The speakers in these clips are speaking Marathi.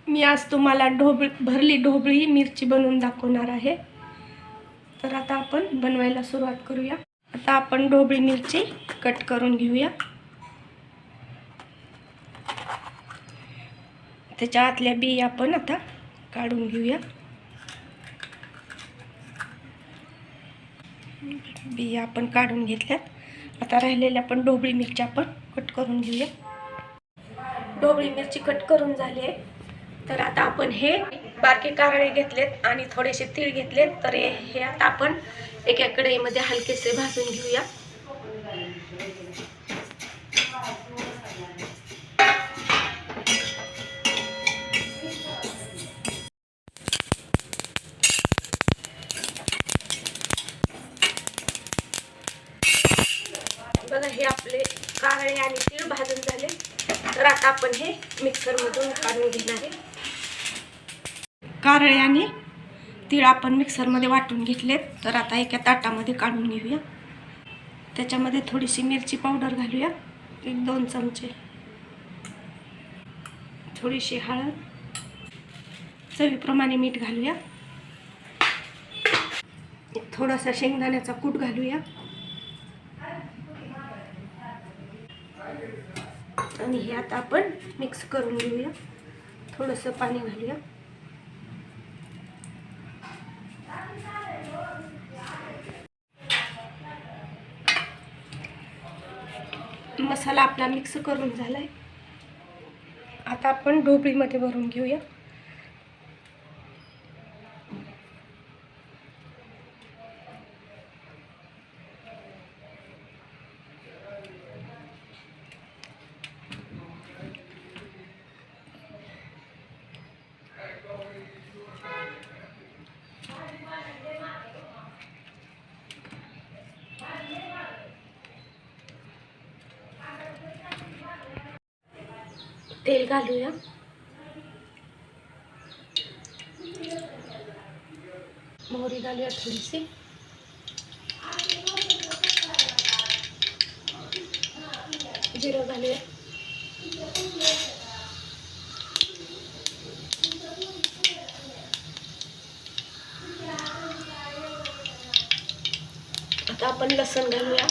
मी आज तुम्हाला भरली ढोबळी मिरची बनवून दाखवणार आहे। तर आता आपण बनवायला सुरुवात करूया। आता आपण ढोबळी मिरची कट करून घेऊया। त्याच्या आतल्या बी आपण आता काढून घेऊया। बी आपण काढून घेतल्यात। आता राहिलेल्या आपण ढोबळी मिरची आपण कट करून घेऊया। ढोबळी मिरची कट करून झाली आहे। तर आता आपण हे बारके कारळे घेतलेत आणि थोडेसे तीळ घेतलेत। तर हे आता आपण एका कढईमध्ये हलकेसे भाजून घेऊया। बघा हे आपले कारळे आणि तीळ भाजून झाले। तर आता आपण हे मिक्सर मधून काढून घेणार आहे। कारळे आणि तीळ आपण मिक्सर मध्ये वाटून घेतलेत। तर आता एका ताटामध्ये काढून घेऊया। त्याच्यामध्ये थोडीशी मिरची पावडर घालूया, 1-2 चमचे, थोडीशी हळद, चवीप्रमाणे मीठ घालूया, थोडासा शेंगदाण्याचा कूट घालूया आणि हे आता आपण मिक्स करून घेऊया। थोडंसं पाणी घालूया। मसाला आपला मिक्स करून झालाय। आता आपण ढोबळीमध्ये भरून घेऊया। तेल घालूया, मोहरी घालूया थोडीशी, जिरं घालूया, आता आपण लसूण घालूया,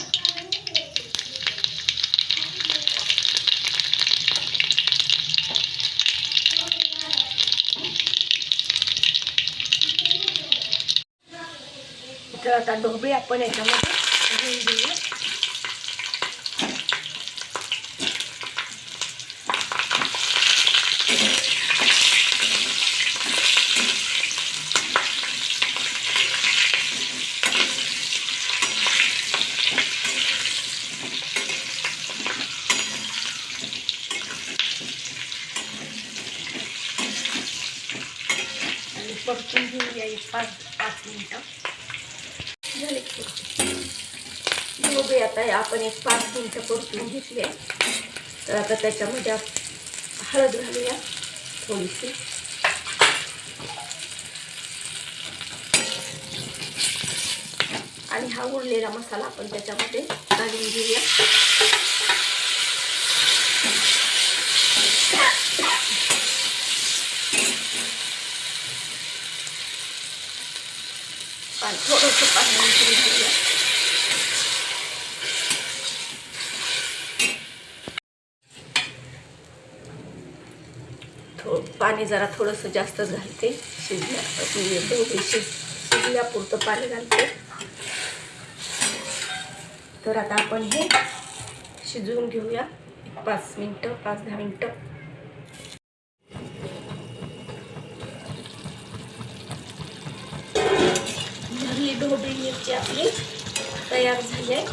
तर आता ढोबळी आपण याच्यामध्ये घालून घेऊया। परतून घेऊया 5 मिनिटं झाले। ढोबळी आता आपण 5 मिनिटं परतून घेतले। तर आता त्याच्यामध्ये हळद घालूया थोडीशी, आणि हा उरलेला मसाला आपण त्याच्यामध्ये घालून घेऊया। थोडंसं पाणी घालूया। पाणी जरा थोडंसं जास्तच घालते, शिजल्यापुरतं पाणी घालते। तर आता आपण हे शिजवून घेऊया 5-10 मिनिटं। भरली ढोबळी मिरची आपली तयार झाली आहे।